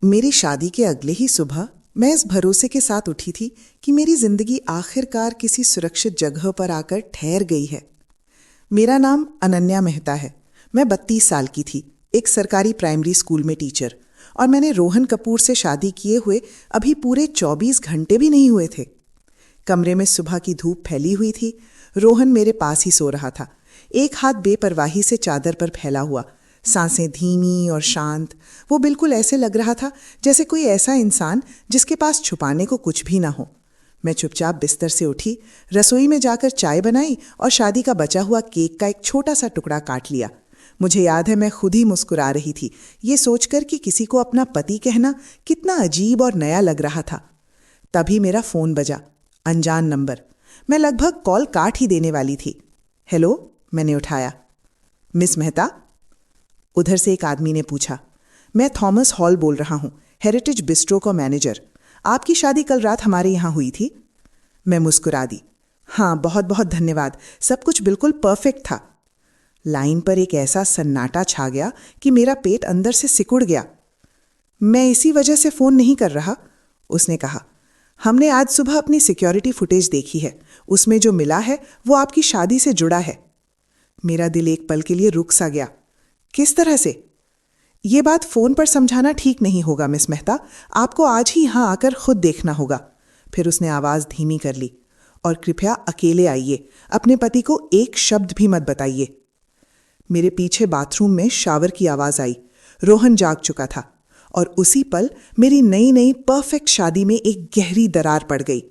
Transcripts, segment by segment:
मेरी शादी के अगले ही सुबह मैं इस भरोसे के साथ उठी थी कि मेरी जिंदगी आखिरकार किसी सुरक्षित जगह पर आकर ठहर गई है। मेरा नाम अनन्या मेहता है। मैं 32 साल की थी, एक सरकारी प्राइमरी स्कूल में टीचर, और मैंने रोहन कपूर से शादी किए हुए अभी पूरे 24 घंटे भी नहीं हुए थे। कमरे में सुबह की धूप फैली हुई थी। रोहन मेरे पास ही सो रहा था, एक हाथ बेपरवाही से चादर पर फैला हुआ, सांसें धीमी और शांत। वो बिल्कुल ऐसे लग रहा था जैसे कोई ऐसा इंसान जिसके पास छुपाने को कुछ भी ना हो। मैं चुपचाप बिस्तर से उठी, रसोई में जाकर चाय बनाई और शादी का बचा हुआ केक का एक छोटा सा टुकड़ा काट लिया। मुझे याद है मैं खुद ही मुस्कुरा रही थी, ये सोचकर कि किसी को अपना पति कहना कितना अजीब और नया लग रहा था। तभी मेरा फोन बजा, अनजान नंबर। मैं लगभग कॉल काट ही देने वाली थी। हेलो, मैंने उठाया। मिस मेहता? उधर से एक आदमी ने पूछा। मैं थॉमस हॉल बोल रहा हूँ, हेरिटेज बिस्ट्रो का मैनेजर। आपकी शादी कल रात हमारे यहाँ हुई थी। मैं मुस्कुरा दी। हाँ, बहुत बहुत धन्यवाद, सब कुछ बिल्कुल परफेक्ट था। लाइन पर एक ऐसा सन्नाटा छा गया कि मेरा पेट अंदर से सिकुड़ गया। मैं इसी वजह से फ़ोन नहीं कर रहा, उसने कहा। हमने आज सुबह अपनी सिक्योरिटी फुटेज देखी है, उसमें जो मिला है वो आपकी शादी से जुड़ा है। मेरा दिल एक पल के लिए रुक सा गया। किस तरह से? ये बात फोन पर समझाना ठीक नहीं होगा मिस मेहता, आपको आज ही यहां आकर खुद देखना होगा। फिर उसने आवाज धीमी कर ली। और कृपया अकेले आइए, अपने पति को एक शब्द भी मत बताइए। मेरे पीछे बाथरूम में शावर की आवाज आई। रोहन जाग चुका था और उसी पल मेरी नई नई परफेक्ट शादी में एक गहरी दरार पड़ गई।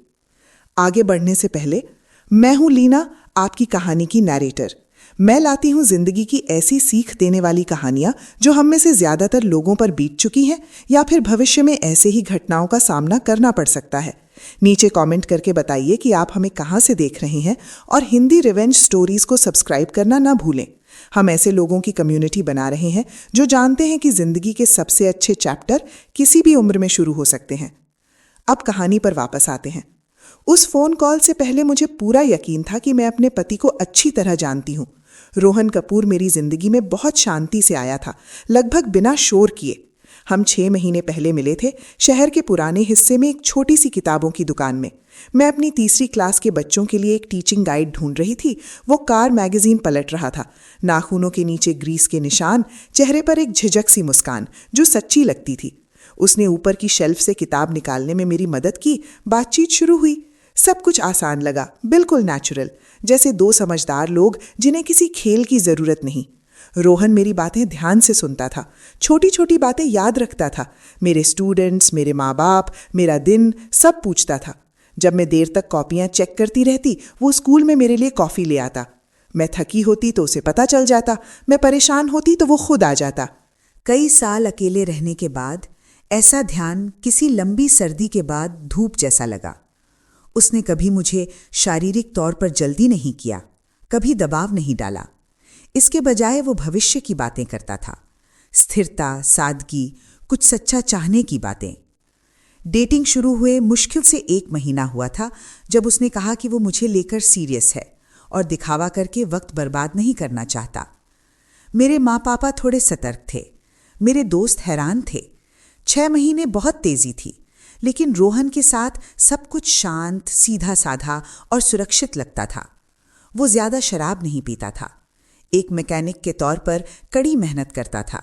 आगे बढ़ने से पहले, मैं हूं लीना, आपकी कहानी की नैरेटर। मैं लाती हूं जिंदगी की ऐसी सीख देने वाली कहानियां जो हम में से ज्यादातर लोगों पर बीत चुकी हैं या फिर भविष्य में ऐसे ही घटनाओं का सामना करना पड़ सकता है। नीचे कमेंट करके बताइए कि आप हमें कहां से देख रहे हैं और हिंदी रिवेंज स्टोरीज को सब्सक्राइब करना ना भूलें। हम ऐसे लोगों की कम्युनिटी बना रहे हैं जो जानते हैं कि जिंदगी के सबसे अच्छे चैप्टर किसी भी उम्र में शुरू हो सकते हैं। अब कहानी पर वापस आते हैं। उस फोन कॉल से पहले मुझे पूरा यकीन था कि मैं अपने पति को अच्छी तरह जानती हूँ। रोहन कपूर मेरी जिंदगी में बहुत शांति से आया था, लगभग बिना शोर किए। हम 6 महीने पहले मिले थे, शहर के पुराने हिस्से में एक छोटी सी किताबों की दुकान में। मैं अपनी तीसरी क्लास के बच्चों के लिए एक टीचिंग गाइड ढूंढ रही थी। वो कार मैगजीन पलट रहा था, नाखूनों के नीचे ग्रीस के निशान, चेहरे पर एक झिझक सी मुस्कान जो सच्ची लगती थी। उसने ऊपर की शेल्फ से किताब निकालने में मेरी मदद की। बातचीत शुरू हुई। सब कुछ आसान लगा, बिल्कुल नेचुरल, जैसे दो समझदार लोग जिन्हें किसी खेल की जरूरत नहीं। रोहन मेरी बातें ध्यान से सुनता था, छोटी छोटी बातें याद रखता था। मेरे स्टूडेंट्स, मेरे माँ बाप, मेरा दिन, सब पूछता था। जब मैं देर तक कॉपियां चेक करती रहती, वो स्कूल में मेरे लिए कॉफ़ी ले आता। मैं थकी होती तो उसे पता चल जाता, मैं परेशान होती तो वो खुद आ जाता। कई साल अकेले रहने के बाद ऐसा ध्यान किसी लंबी सर्दी के बाद धूप जैसा लगा। उसने कभी मुझे शारीरिक तौर पर जल्दी नहीं किया, कभी दबाव नहीं डाला। इसके बजाय वो भविष्य की बातें करता था, स्थिरता, सादगी, कुछ सच्चा चाहने की बातें। डेटिंग शुरू हुए मुश्किल से 1 महीना हुआ था जब उसने कहा कि वो मुझे लेकर सीरियस है और दिखावा करके वक्त बर्बाद नहीं करना चाहता। मेरे माँ पापा थोड़े सतर्क थे, मेरे दोस्त हैरान थे। 6 महीने बहुत तेजी थी, लेकिन रोहन के साथ सब कुछ शांत, सीधा साधा और सुरक्षित लगता था। वो ज्यादा शराब नहीं पीता था, एक मैकेनिक के तौर पर कड़ी मेहनत करता था।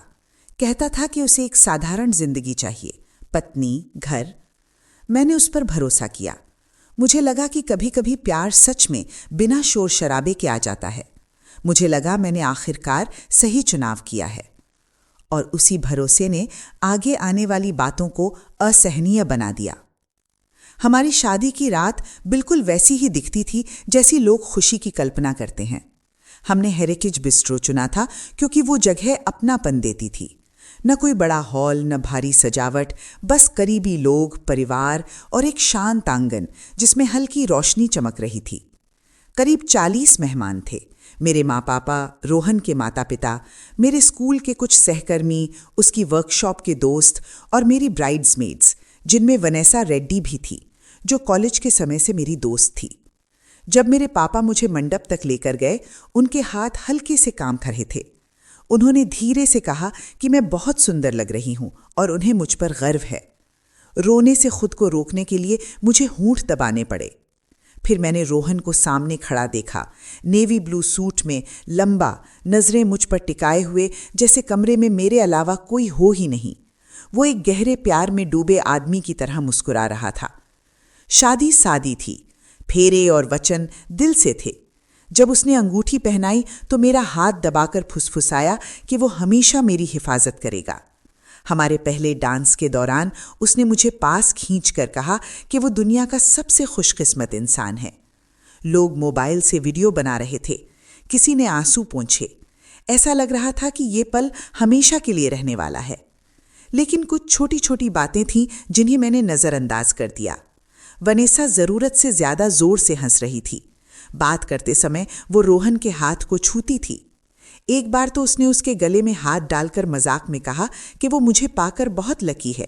कहता था कि उसे एक साधारण जिंदगी चाहिए, पत्नी, घर। मैंने उस पर भरोसा किया। मुझे लगा कि कभी कभी प्यार सच में बिना शोर शराबे के आ जाता है। मुझे लगा मैंने आखिरकार सही चुनाव किया है। और उसी भरोसे ने आगे आने वाली बातों को असहनीय बना दिया। हमारी शादी की रात बिल्कुल वैसी ही दिखती थी जैसी लोग खुशी की कल्पना करते हैं। हमने हेरिटेज बिस्ट्रो चुना था क्योंकि वो जगह अपनापन देती थी। न कोई बड़ा हॉल, न भारी सजावट, बस करीबी लोग, परिवार और एक शांत आंगन जिसमें हल्की रोशनी चमक रही थी। करीब 40 मेहमान थे। मेरे माँ पापा, रोहन के माता पिता, मेरे स्कूल के कुछ सहकर्मी, उसकी वर्कशॉप के दोस्त और मेरी ब्राइड्समेड्स, जिनमें वनेसा रेड्डी भी थी, जो कॉलेज के समय से मेरी दोस्त थी। जब मेरे पापा मुझे मंडप तक लेकर गए, उनके हाथ हल्के से कांप रहे थे। उन्होंने धीरे से कहा कि मैं बहुत सुंदर लग रही हूं और उन्हें मुझ पर गर्व है। रोने से खुद को रोकने के लिए मुझे होंठ दबाने पड़े। फिर मैंने रोहन को सामने खड़ा देखा, नेवी ब्लू सूट में, लंबा, नजरें मुझ पर टिकाए हुए, जैसे कमरे में मेरे अलावा कोई हो ही नहीं। वो एक गहरे प्यार में डूबे आदमी की तरह मुस्कुरा रहा था। शादी सादी थी, फेरे और वचन दिल से थे। जब उसने अंगूठी पहनाई तो मेरा हाथ दबाकर फुसफुसाया कि वो हमेशा मेरी हिफाजत करेगा। हमारे पहले डांस के दौरान उसने मुझे पास खींचकर कहा कि वो दुनिया का सबसे खुशकिस्मत इंसान है। लोग मोबाइल से वीडियो बना रहे थे, किसी ने आंसू पोंछे। ऐसा लग रहा था कि ये पल हमेशा के लिए रहने वाला है। लेकिन कुछ छोटी छोटी बातें थीं जिन्हें मैंने नज़रअंदाज कर दिया। वनेसा ज़रूरत से ज़्यादा जोर से हंस रही थी। बात करते समय वो रोहन के हाथ को छूती थी। एक बार तो उसने उसके गले में हाथ डालकर मजाक में कहा कि वो मुझे पाकर बहुत लकी है।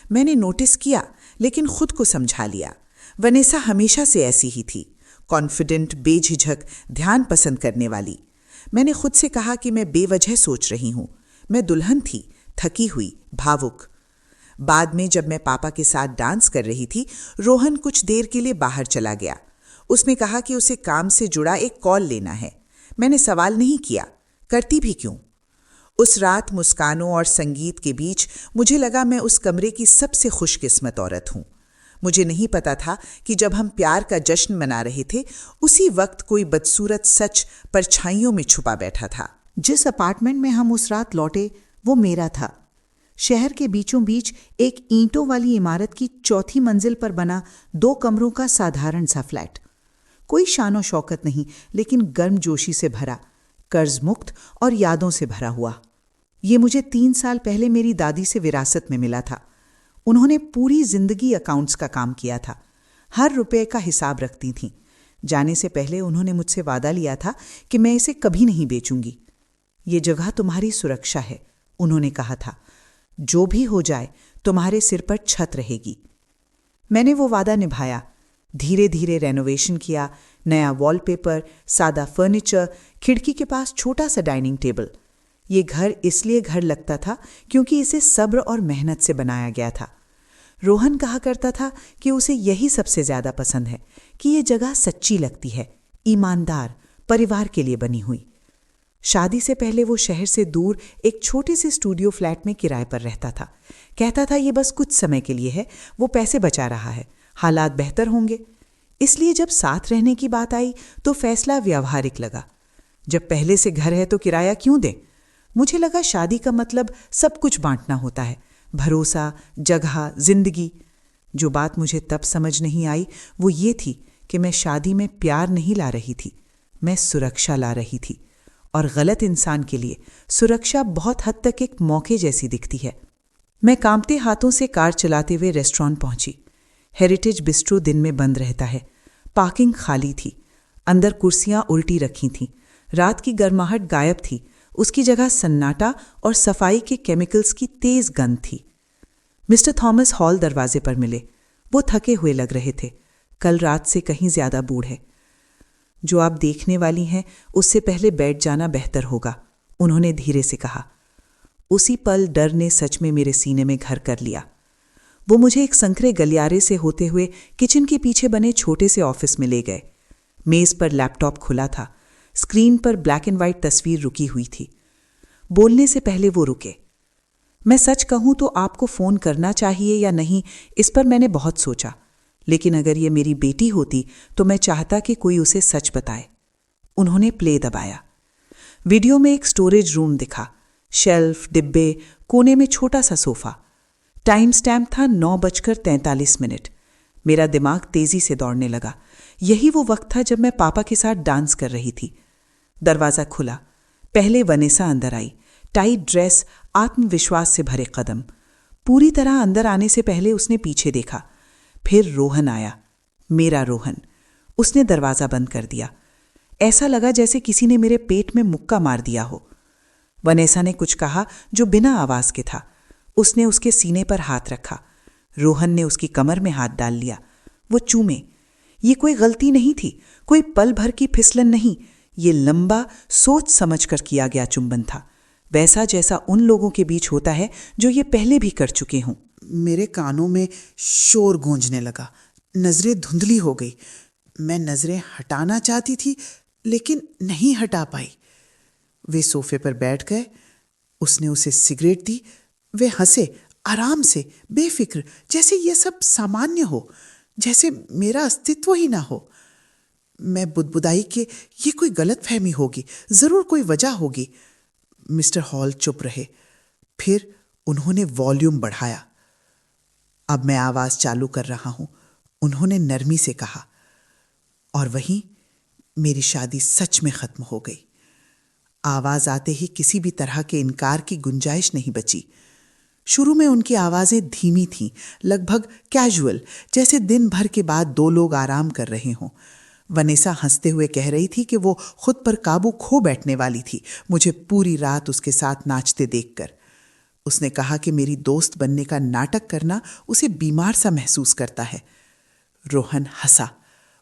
मैंने नोटिस किया लेकिन खुद को समझा लिया। वनेसा हमेशा से ऐसी ही थी, कॉन्फिडेंट, बेझिझक, ध्यान पसंद करने वाली। मैंने खुद से कहा कि मैं बेवजह सोच रही हूं। मैं दुल्हन थी, थकी हुई, भावुक। बाद में जब मैं पापा के साथ डांस कर रही थी, रोहन कुछ देर के लिए बाहर चला गया। उसने कहा कि उसे काम से जुड़ा एक कॉल लेना है। मैंने सवाल नहीं किया, करती भी क्यों। उस रात मुस्कानों और संगीत के बीच मुझे लगा मैं उस कमरे की सबसे खुशकिस्मत औरत हूं। मुझे नहीं पता था कि जब हम प्यार का जश्न मना रहे थे, उसी वक्त कोई बदसूरत सच परछाइयों में छुपा बैठा था। जिस अपार्टमेंट में हम उस रात लौटे वो मेरा था। शहर के बीचों बीच एक ईंटों वाली इमारत की चौथी मंजिल पर बना 2 कमरों का साधारण सा फ्लैट। कोई शानो शौकत नहीं, लेकिन गर्मजोशी से भरा, कर्ज मुक्त और यादों से भरा हुआ। ये मुझे 3 साल पहले मेरी दादी से विरासत में मिला था। उन्होंने पूरी जिंदगी अकाउंट्स का काम किया था, हर रुपए का हिसाब रखती थीं। जाने से पहले उन्होंने मुझसे वादा लिया था कि मैं इसे कभी नहीं बेचूंगी। ये जगह तुम्हारी सुरक्षा है, उन्होंने कहा था। जो भी हो जाए तुम्हारे सिर पर छत रहेगी। मैंने वो वादा निभाया। धीरे धीरे रेनोवेशन किया, नया वॉलपेपर, सादा फर्नीचर, खिड़की के पास छोटा सा डाइनिंग टेबल। ये घर इसलिए घर लगता था क्योंकि इसे सब्र और मेहनत से बनाया गया था। रोहन कहा करता था कि उसे यही सबसे ज्यादा पसंद है कि ये जगह सच्ची लगती है, ईमानदार, परिवार के लिए बनी हुई। शादी से पहले वो शहर से दूर एक छोटे से स्टूडियो फ्लैट में किराए पर रहता था। कहता था ये बस कुछ समय के लिए है, वो पैसे बचा रहा है, हालात बेहतर होंगे। इसलिए जब साथ रहने की बात आई तो फैसला व्यावहारिक लगा। जब पहले से घर है तो किराया क्यों दें? मुझे लगा शादी का मतलब सब कुछ बांटना होता है, भरोसा, जगह, जिंदगी। जो बात मुझे तब समझ नहीं आई वो ये थी कि मैं शादी में प्यार नहीं ला रही थी, मैं सुरक्षा ला रही थी। और गलत इंसान के लिए सुरक्षा बहुत हद तक एक मौके जैसी दिखती है। मैं कांपते हाथों से कार चलाते हुए रेस्टोरेंट पहुंची। हेरिटेज बिस्ट्रो दिन में बंद रहता है। पार्किंग खाली थी, अंदर कुर्सियां उल्टी रखी थीं। रात की गर्माहट गायब थी, उसकी जगह सन्नाटा और सफाई के केमिकल्स की तेज गंध थी। मिस्टर थॉमस हॉल दरवाजे पर मिले। वो थके हुए लग रहे थे, कल रात से कहीं ज्यादा बूढ़े। जो आप देखने वाली हैं उससे पहले बैठ जाना बेहतर होगा, उन्होंने धीरे से कहा। उसी पल डर ने सच में मेरे सीने में घर कर लिया। वो मुझे एक संकरे गलियारे से होते हुए किचन के पीछे बने छोटे से ऑफिस में ले गए। मेज पर लैपटॉप खुला था, स्क्रीन पर ब्लैक एंड व्हाइट तस्वीर रुकी हुई थी। बोलने से पहले वो रुके। मैं सच कहूं तो आपको फोन करना चाहिए या नहीं, इस पर मैंने बहुत सोचा, लेकिन अगर ये मेरी बेटी होती तो मैं चाहता कि कोई उसे सच बताए। उन्होंने प्ले दबाया। वीडियो में एक स्टोरेज रूम दिखा, शेल्फ, डिब्बे, कोने में छोटा सा सोफा। टाइम स्टैम्प था 9:43। मेरा दिमाग तेजी से दौड़ने लगा। यही वो वक्त था जब मैं पापा के साथ डांस कर रही थी। दरवाजा खुला। पहले वनेसा अंदर आई, टाइट ड्रेस, आत्मविश्वास से भरे कदम। पूरी तरह अंदर आने से पहले उसने पीछे देखा। फिर रोहन आया, मेरा रोहन। उसने दरवाजा बंद कर दिया। ऐसा लगा जैसे किसी ने मेरे पेट में मुक्का मार दिया हो। वनेसा ने कुछ कहा जो बिना आवाज के था। उसने उसके सीने पर हाथ रखा। रोहन ने उसकी कमर में हाथ डाल लिया। वो चूमे। ये कोई गलती नहीं थी, कोई पल भर की फिसलन नहीं। ये लंबा, सोच समझ कर किया गया चुंबन था। वैसा जैसा उन लोगों के बीच होता है जो ये पहले भी कर चुके हों। मेरे कानों में शोर गूंजने लगा, नजरें धुंधली हो गई। मैं नजरें हटाना चाहती थी लेकिन नहीं हटा पाई। वे सोफे पर बैठ गए। उसने उसे सिगरेट दी। वे हंसे, आराम से, बेफिक्र, जैसे ये सब सामान्य हो, जैसे मेरा अस्तित्व ही ना हो। मैं बुदबुदाई कि ये कोई गलतफहमी होगी, जरूर कोई वजह होगी। मिस्टर हॉल चुप रहे। फिर उन्होंने वॉल्यूम बढ़ाया। अब मैं आवाज चालू कर रहा हूं, उन्होंने नरमी से कहा। और वहीं मेरी शादी सच में खत्म हो गई। आवाज आते ही किसी भी तरह के इनकार की गुंजाइश नहीं बची। शुरू में उनकी आवाजें धीमी थीं, लगभग कैजुअल, जैसे दिन भर के बाद दो लोग आराम कर रहे हों। वनेसा हंसते हुए कह रही थी कि वो खुद पर काबू खो बैठने वाली थी मुझे पूरी रात उसके साथ नाचते देखकर। उसने कहा कि मेरी दोस्त बनने का नाटक करना उसे बीमार सा महसूस करता है। रोहन हंसा,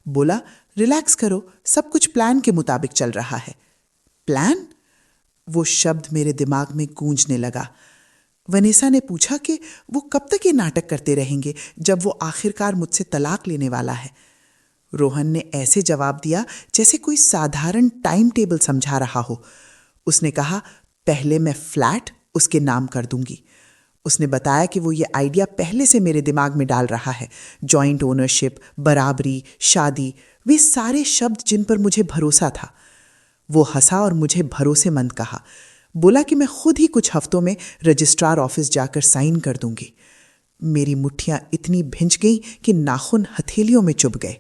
बोला, रिलैक्स करो, सब कुछ प्लान के मुताबिक चल रहा है। प्लान? वो शब्द मेरे दिमाग में गूंजने लगा। वनेसा ने पूछा कि वो कब तक ये नाटक करते रहेंगे जब वो आखिरकार मुझसे तलाक लेने वाला है। रोहन ने ऐसे जवाब दिया जैसे कोई साधारण टाइम टेबल समझा रहा हो। उसने कहा, पहले मैं फ्लैट उसके नाम कर दूंगी। उसने बताया कि वो ये आइडिया पहले से मेरे दिमाग में डाल रहा है। जॉइंट ओनरशिप, बराबरी, शादी, वे सारे शब्द जिन पर मुझे भरोसा था। वो हंसा और मुझे भरोसेमंद कहा। बोला कि मैं खुद ही कुछ हफ्तों में रजिस्ट्रार ऑफिस जाकर साइन कर दूंगी। मेरी मुट्ठियां इतनी भिंच गईं कि नाखून हथेलियों में चुभ गए।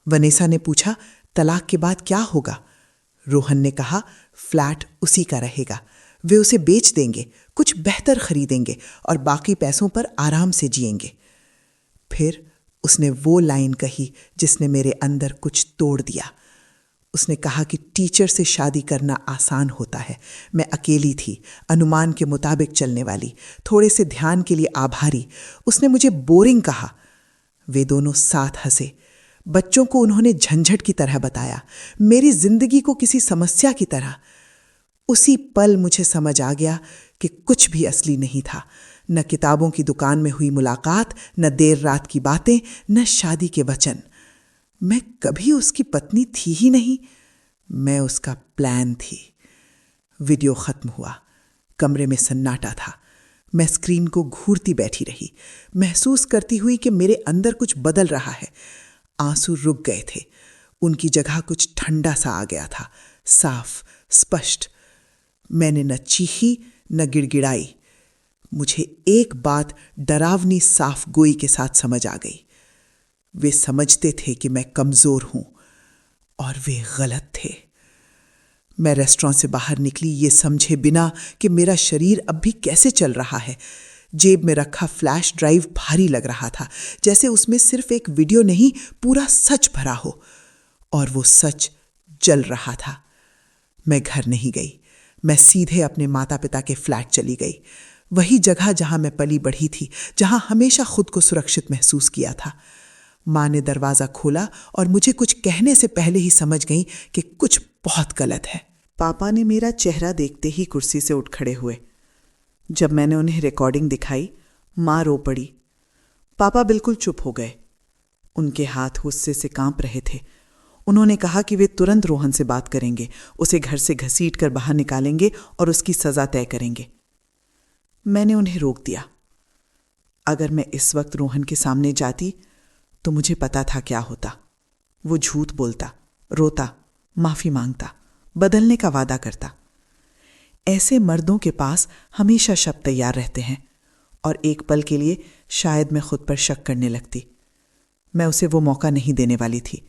वनेसा ने पूछा, तलाक के बाद क्या होगा? रोहन ने कहा, फ्लैट उसी का रहेगा। वे उसे बेच देंगे, कुछ बेहतर खरीदेंगे और बाकी पैसों पर आराम से जिएंगे। फिर उसने वो लाइन कही जिसने मेरे अंदर कुछ तोड़ दिया। उसने कहा कि टीचर से शादी करना आसान होता है। मैं अकेली थी, अनुमान के मुताबिक चलने वाली, थोड़े से ध्यान के लिए आभारी। उसने मुझे बोरिंग कहा। वे दोनों साथ हंसे। बच्चों को उन्होंने झंझट की तरह बताया, मेरी जिंदगी को किसी समस्या की तरह। उसी पल मुझे समझ आ गया कि कुछ भी असली नहीं था। न किताबों की दुकान में हुई मुलाकात, न देर रात की बातें, न शादी के वचन। मैं कभी उसकी पत्नी थी ही नहीं, मैं उसका प्लान थी। वीडियो खत्म हुआ। कमरे में सन्नाटा था। मैं स्क्रीन को घूरती बैठी रही, महसूस करती हुई कि मेरे अंदर कुछ बदल रहा है। आंसू रुक गए थे, उनकी जगह कुछ ठंडा सा आ गया था, साफ, स्पष्ट। मैंने न चीखी न गिड़गिड़ाई। मुझे एक बात डरावनी साफ गोई के साथ समझ आ गई। वे समझते थे कि मैं कमजोर हूं और वे गलत थे। मैं रेस्टोरेंट से बाहर निकली ये समझे बिना कि मेरा शरीर अब भी कैसे चल रहा है। जेब में रखा फ्लैश ड्राइव भारी लग रहा था, जैसे उसमें सिर्फ एक वीडियो नहीं, पूरा सच भरा हो। और वो सच जल रहा था। मैं घर नहीं गई। मैं सीधे अपने माता पिता के फ्लैट चली गई, वही जगह जहां मैं पली बढ़ी थी, जहां हमेशा खुद को सुरक्षित महसूस किया था। माँ ने दरवाजा खोला और मुझे कुछ कहने से पहले ही समझ गई कि कुछ बहुत गलत है। पापा ने मेरा चेहरा देखते ही कुर्सी से उठ खड़े हुए। जब मैंने उन्हें रिकॉर्डिंग दिखाई, माँ रो पड़ी। पापा बिल्कुल चुप हो गए। उनके हाथ गुस्से से कांप रहे थे। उन्होंने कहा कि वे तुरंत रोहन से बात करेंगे, उसे घर से घसीट कर बाहर निकालेंगे और उसकी सजा तय करेंगे। मैंने उन्हें रोक दिया। अगर मैं इस वक्त रोहन के सामने जाती तो मुझे पता था क्या होता। वो झूठ बोलता, रोता, माफी मांगता, बदलने का वादा करता। ऐसे मर्दों के पास हमेशा शब्द तैयार रहते हैं और एक पल के लिए शायद मैं खुद पर शक करने लगती। मैं उसे वो मौका नहीं देने वाली थी।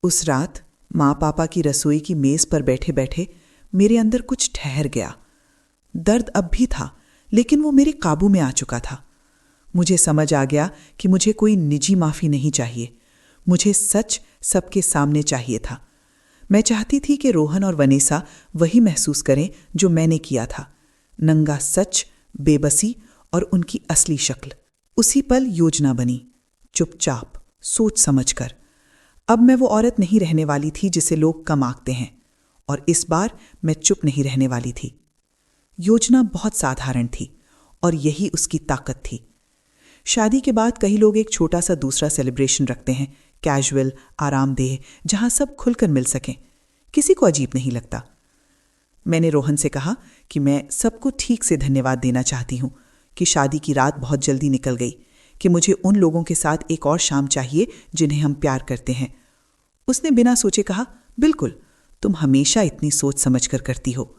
उस रात माँ पापा की रसोई की मेज पर बैठे बैठे मेरे अंदर कुछ ठहर गया। दर्द अब भी था, लेकिन वो मेरे काबू में आ चुका था। मुझे समझ आ गया कि मुझे कोई निजी माफी नहीं चाहिए। मुझे सच सबके सामने चाहिए था। मैं चाहती थी कि रोहन और वनेसा वही महसूस करें जो मैंने किया था, नंगा सच, बेबसी और उनकी असली शक्ल। उसी पल योजना बनी, चुपचाप, सोच समझकर। अब मैं वो औरत नहीं रहने वाली थी जिसे लोग कम आंकते हैं, और इस बार मैं चुप नहीं रहने वाली थी। योजना बहुत साधारण थी और यही उसकी ताकत थी। शादी के बाद कई लोग एक छोटा सा दूसरा सेलिब्रेशन रखते हैं, कैजुअल, आरामदेह, जहां सब खुलकर मिल सकें। किसी को अजीब नहीं लगता। मैंने रोहन से कहा कि मैं सबको ठीक से धन्यवाद देना चाहती हूँ कि शादी की रात बहुत जल्दी निकल गई, कि मुझे उन लोगों के साथ एक और शाम चाहिए जिन्हें हम प्यार करते हैं। उसने बिना सोचे कहा, बिल्कुल, तुम हमेशा इतनी सोच समझ कर करती हो।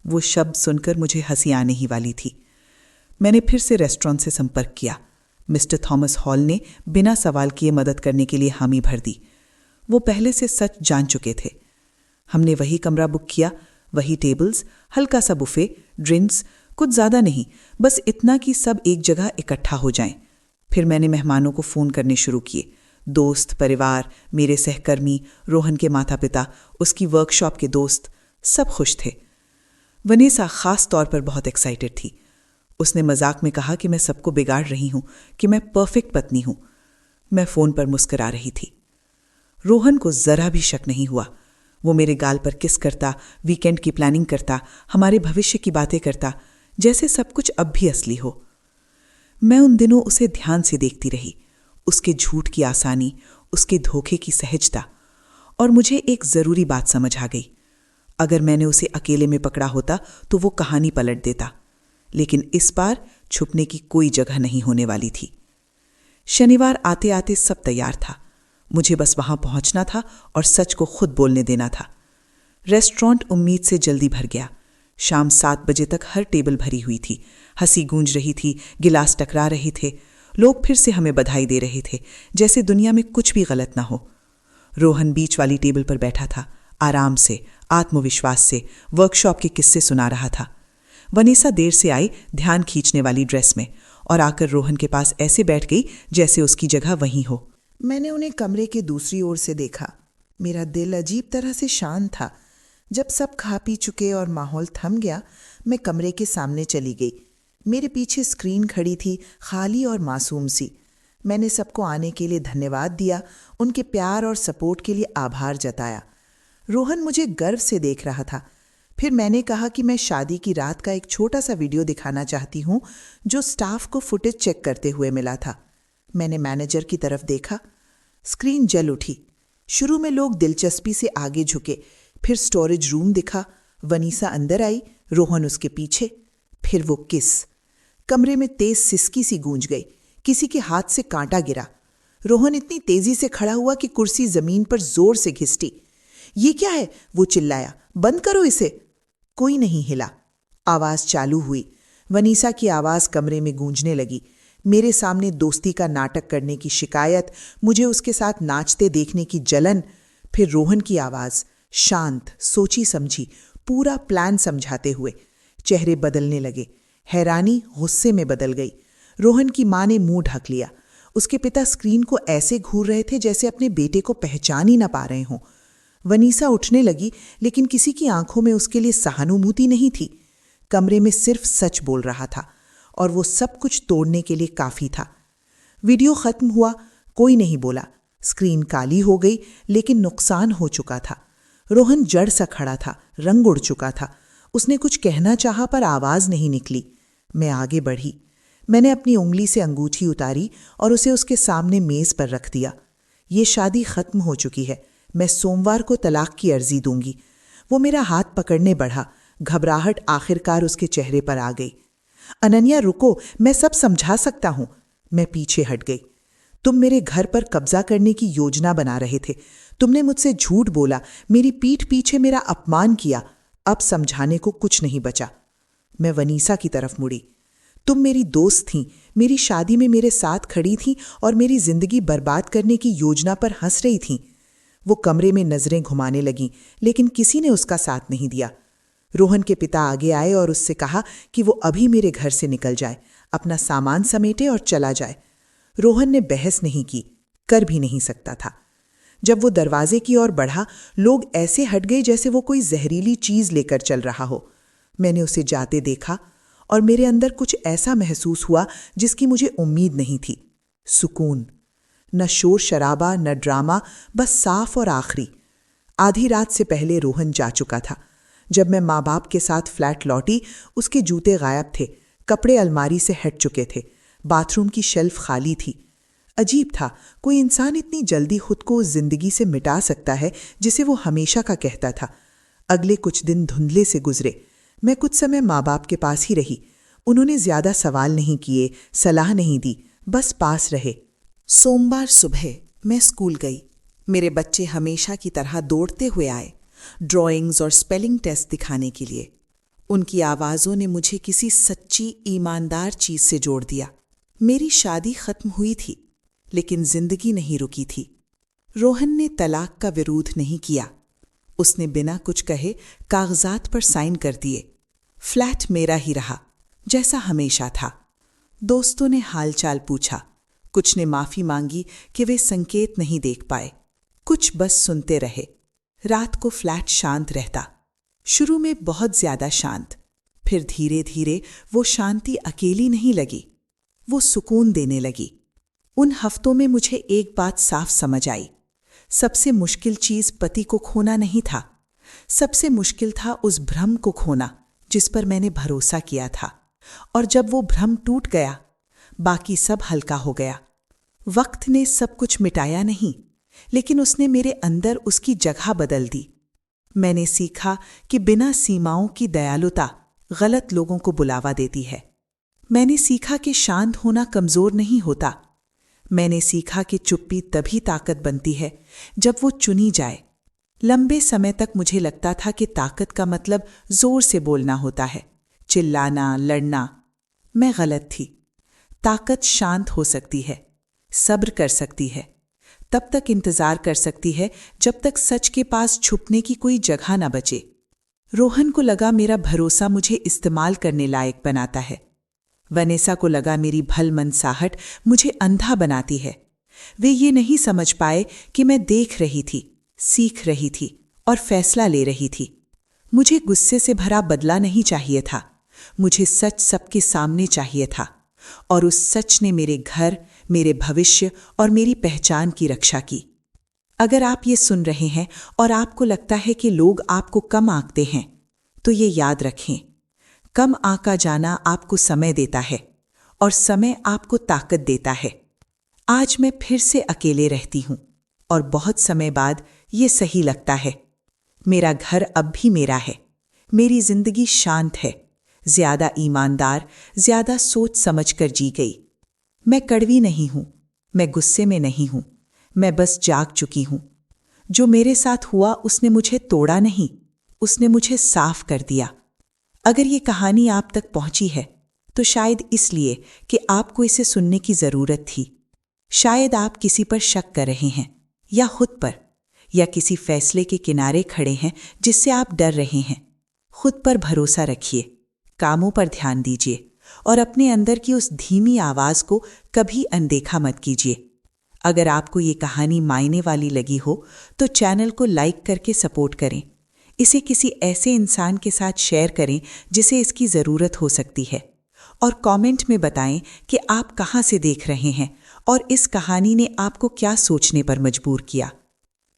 वो शब्द सुनकर मुझे हंसी आने ही वाली थी। मैंने फिर से रेस्टोरेंट से संपर्क किया। मिस्टर थॉमस हॉल ने बिना सवाल किए मदद करने के लिए हामी भर दी। वो पहले से सच जान चुके थे। हमने वही कमरा बुक किया, वही टेबल्स, हल्का सा बुफे, ड्रिंक्स, कुछ ज़्यादा नहीं, बस इतना कि सब एक जगह इकट्ठा हो जाएं। फिर मैंने मेहमानों को फ़ोन करने शुरू किए। दोस्त, परिवार, मेरे सहकर्मी, रोहन के माता पिता, उसकी वर्कशॉप के दोस्त, सब खुश थे। वनीसा ख़ास तौर पर बहुत एक्साइटेड थी। उसने मजाक में कहा कि मैं सबको बिगाड़ रही हूं, कि मैं परफेक्ट पत्नी हूं। मैं फ़ोन पर मुस्कुरा रही थी। रोहन को ज़रा भी शक नहीं हुआ। वो मेरे गाल पर किस करता, वीकेंड की प्लानिंग करता, हमारे भविष्य की बातें करता, जैसे सब कुछ अब भी असली हो। मैं उन दिनों उसे ध्यान से देखती रही, उसके झूठ की आसानी, उसके धोखे की सहजता, और मुझे एक ज़रूरी बात समझ आ गई। अगर मैंने उसे अकेले में पकड़ा होता तो वो कहानी पलट देता, लेकिन इस बार छुपने की कोई जगह नहीं होने वाली थी। शनिवार आते आते सब तैयार था। मुझे बस वहां पहुंचना था और सच को खुद बोलने देना था। रेस्टोरेंट उम्मीद से जल्दी भर गया। शाम 7 बजे तक हर टेबल भरी हुई थी। हंसी गूंज रही थी, गिलास टकरा रहे थे। लोग फिर से हमें बधाई दे रहे थे, जैसे दुनिया में कुछ भी गलत ना हो। रोहन बीच वाली टेबल पर बैठा था, आराम से, आत्मविश्वास से वर्कशॉप के किस्से सुना रहा था। वनीसा देर से आई, ध्यान खींचने वाली ड्रेस में, और आकर रोहन के पास ऐसे बैठ गई जैसे उसकी जगह वहीं हो। मैंने उन्हें कमरे के दूसरी ओर से देखा। मेरा दिल अजीब तरह से शांत था। जब सब खा पी चुके और माहौल थम गया, मैं कमरे के सामने चली गई। मेरे पीछे स्क्रीन खड़ी थी, खाली और मासूम सी। मैंने सबको आने के लिए धन्यवाद दिया, उनके प्यार और सपोर्ट के लिए आभार जताया। रोहन मुझे गर्व से देख रहा था। फिर मैंने कहा कि मैं शादी की रात का एक छोटा सा वीडियो दिखाना चाहती हूँ, जो स्टाफ को फुटेज चेक करते हुए मिला था। मैंने मैनेजर की तरफ देखा। स्क्रीन जल उठी। शुरू में लोग दिलचस्पी से आगे झुके, फिर स्टोरेज रूम दिखा। वनीसा अंदर आई, रोहन उसके पीछे। फिर वो किस। कमरे में तेज सिसकी सी गूंज गई। किसी के हाथ से कांटा गिरा। रोहन इतनी तेजी से खड़ा हुआ कि कुर्सी जमीन पर जोर से घिसटी। ये क्या है? वो चिल्लाया, बंद करो इसे। कोई नहीं हिला। आवाज चालू हुई। वनीसा की आवाज कमरे में गूंजने लगी। मेरे सामने दोस्ती का नाटक करने की शिकायत, मुझे उसके साथ नाचते देखने की जलन। फिर रोहन की आवाज, शांत, सोची समझी, पूरा प्लान समझाते हुए। चेहरे बदलने लगे। हैरानी गुस्से में बदल गई। रोहन की मां ने मुंह ढक लिया। उसके पिता स्क्रीन को ऐसे घूर रहे थे जैसे अपने बेटे को पहचान ही ना पा रहे हों। वनीसा उठने लगी, लेकिन किसी की आंखों में उसके लिए सहानुभूति नहीं थी। कमरे में सिर्फ सच बोल रहा था, और वो सब कुछ तोड़ने के लिए काफी था। वीडियो खत्म हुआ, कोई नहीं बोला। स्क्रीन काली हो गई, लेकिन नुकसान हो चुका था। रोहन जड़ सा खड़ा था, रंग उड़ चुका था। उसने कुछ कहना चाहा पर आवाज नहीं निकली। मैं आगे बढ़ी। मैंने अपनी उंगली से अंगूठी उतारी और उसे उसके सामने मेज पर रख दिया। ये शादी खत्म हो चुकी है। मैं सोमवार को तलाक की अर्जी दूंगी। वो मेरा हाथ पकड़ने बढ़ा। घबराहट आखिरकार उसके चेहरे पर आ गई। अनन्या रुको, मैं सब समझा सकता हूं। मैं पीछे हट गई। तुम मेरे घर पर कब्जा करने की योजना बना रहे थे। तुमने मुझसे झूठ बोला, मेरी पीठ पीछे मेरा अपमान किया। अब समझाने को कुछ नहीं बचा। मैं वनीसा की तरफ मुड़ी। तुम मेरी दोस्त थीं, मेरी शादी में मेरे साथ खड़ी थीं और मेरी जिंदगी बर्बाद करने की योजना पर हंस रही थीं। वो कमरे में नजरें घुमाने लगीं, लेकिन किसी ने उसका साथ नहीं दिया। रोहन के पिता आगे आए और उससे कहा कि वो अभी मेरे घर से निकल जाए, अपना सामान समेटे और चला जाए। रोहन ने बहस नहीं की, कर भी नहीं सकता था। जब वो दरवाजे की ओर बढ़ा, लोग ऐसे हट गए जैसे वो कोई जहरीली चीज लेकर चल रहा हो। मैंने उसे जाते देखा और मेरे अंदर कुछ ऐसा महसूस हुआ जिसकी मुझे उम्मीद नहीं थी। सुकून। न शोर शराबा, न ड्रामा, बस साफ और आखिरी। आधी रात से पहले रोहन जा चुका था। जब मैं माँ बाप के साथ फ्लैट लौटी, उसके जूते गायब थे, कपड़े अलमारी से हट चुके थे, बाथरूम की शेल्फ खाली थी। अजीब था, कोई इंसान इतनी जल्दी खुद को उस जिंदगी से मिटा सकता है जिसे वो हमेशा का कहता था। अगले कुछ दिन धुंधले से गुजरे। मैं कुछ समय माँ बाप के पास ही रही। उन्होंने ज्यादा सवाल नहीं किए, सलाह नहीं दी, बस पास रहे। सोमवार सुबह मैं स्कूल गई। मेरे बच्चे हमेशा की तरह दौड़ते हुए आए, ड्राइंग्स और स्पेलिंग टेस्ट दिखाने के लिए। उनकी आवाज़ों ने मुझे किसी सच्ची ईमानदार चीज़ से जोड़ दिया। मेरी शादी खत्म हुई थी, लेकिन जिंदगी नहीं रुकी थी। रोहन ने तलाक का विरोध नहीं किया। उसने बिना कुछ कहे कागजात पर साइन कर दिए। फ्लैट मेरा ही रहा, जैसा हमेशा था। दोस्तों ने हालचाल पूछा, कुछ ने माफी मांगी कि वे संकेत नहीं देख पाए, कुछ बस सुनते रहे। रात को फ्लैट शांत रहता, शुरू में बहुत ज्यादा शांत, फिर धीरे धीरे वो शांति अकेली नहीं लगी, वो सुकून देने लगी। उन हफ्तों में मुझे एक बात साफ समझ आई, सबसे मुश्किल चीज पति को खोना नहीं था, सबसे मुश्किल था उस भ्रम को खोना जिस पर मैंने भरोसा किया था। और जब वो भ्रम टूट गया, बाकी सब हल्का हो गया। वक्त ने सब कुछ मिटाया नहीं, लेकिन उसने मेरे अंदर उसकी जगह बदल दी। मैंने सीखा कि बिना सीमाओं की दयालुता गलत लोगों को बुलावा देती है। मैंने सीखा कि शांत होना कमजोर नहीं होता। मैंने सीखा कि चुप्पी तभी ताकत बनती है जब वो चुनी जाए। लंबे समय तक मुझे लगता था कि ताकत का मतलब जोर से बोलना होता है, चिल्लाना, लड़ना। मैं गलत थी। ताकत शांत हो सकती है, सब्र कर सकती है, तब तक इंतजार कर सकती है जब तक सच के पास छुपने की कोई जगह न बचे। रोहन को लगा मेरा भरोसा मुझे इस्तेमाल करने लायक बनाता है। वनेसा को लगा मेरी भलमनसाहट मुझे अंधा बनाती है। वे ये नहीं समझ पाए कि मैं देख रही थी, सीख रही थी और फैसला ले रही थी। मुझे गुस्से से भरा बदला नहीं चाहिए था, मुझे सच सबके सामने चाहिए था। और उस सच ने मेरे घर, मेरे भविष्य और मेरी पहचान की रक्षा की। अगर आप ये सुन रहे हैं और आपको लगता है कि लोग आपको कम आंकते हैं, तो ये याद रखें, कम आंका जाना आपको समय देता है और समय आपको ताकत देता है। आज मैं फिर से अकेले रहती हूँ और बहुत समय बाद ये सही लगता है। मेरा घर अब भी मेरा है, मेरी जिंदगी शांत है, ज्यादा ईमानदार, ज्यादा सोच समझ कर जी गई। मैं कड़वी नहीं हूं, मैं गुस्से में नहीं हूं, मैं बस जाग चुकी हूं। जो मेरे साथ हुआ उसने मुझे तोड़ा नहीं, उसने मुझे साफ कर दिया। अगर ये कहानी आप तक पहुंची है तो शायद इसलिए कि आपको इसे सुनने की जरूरत थी। शायद आप किसी पर शक कर रहे हैं या खुद पर, या किसी फैसले के किनारे खड़े हैं जिससे आप डर रहे हैं। खुद पर भरोसा रखिए, कामों पर ध्यान दीजिए और अपने अंदर की उस धीमी आवाज को कभी अनदेखा मत कीजिए। अगर आपको ये कहानी मायने वाली लगी हो तो चैनल को लाइक करके सपोर्ट करें। इसे किसी ऐसे इंसान के साथ शेयर करें जिसे इसकी ज़रूरत हो सकती है। और कमेंट में बताएं कि आप कहां से देख रहे हैं और इस कहानी ने आपको क्या सोचने पर मजबूर किया।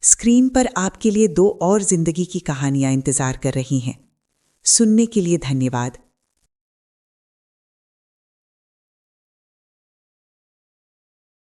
स्क्रीन पर आपके लिए 2 और जिंदगी की कहानियां इंतजार कर रही हैं। सुनने के लिए धन्यवाद।